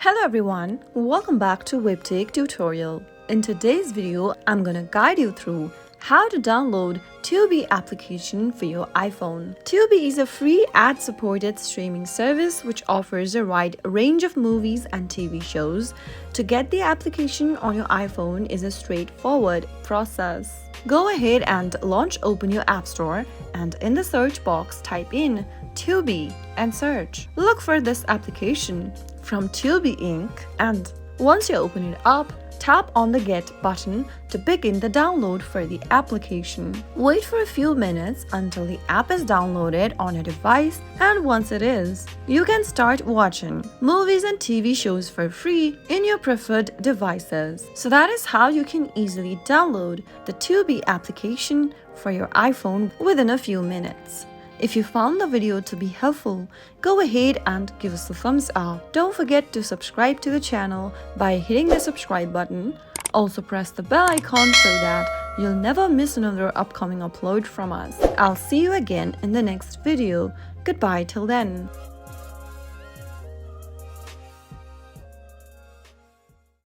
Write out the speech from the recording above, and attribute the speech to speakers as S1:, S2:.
S1: Hello everyone, welcome back to Webtech Tutorial. In today's video, I'm gonna guide you through how to download Tubi application for your iPhone. Tubi is a free ad-supported streaming service which offers a wide range of movies and TV shows. To get the application on your iPhone is a straightforward process. Go ahead and open your App Store and in the search box type in Tubi and search. Look for this application from Tubi Inc. and once you open it up, tap on the Get button to begin the download for the application. Wait for a few minutes until the app is downloaded on your device, and once it is, you can start watching movies and TV shows for free in your preferred devices. So that is how you can easily download the Tubi application for your iPhone within a few minutes. If you found the video to be helpful, go ahead and give us a thumbs up. Don't forget to subscribe to the channel by hitting the subscribe button. Also press the bell icon so that you'll never miss another upcoming upload from us. I'll see you again in the next video. Goodbye till then.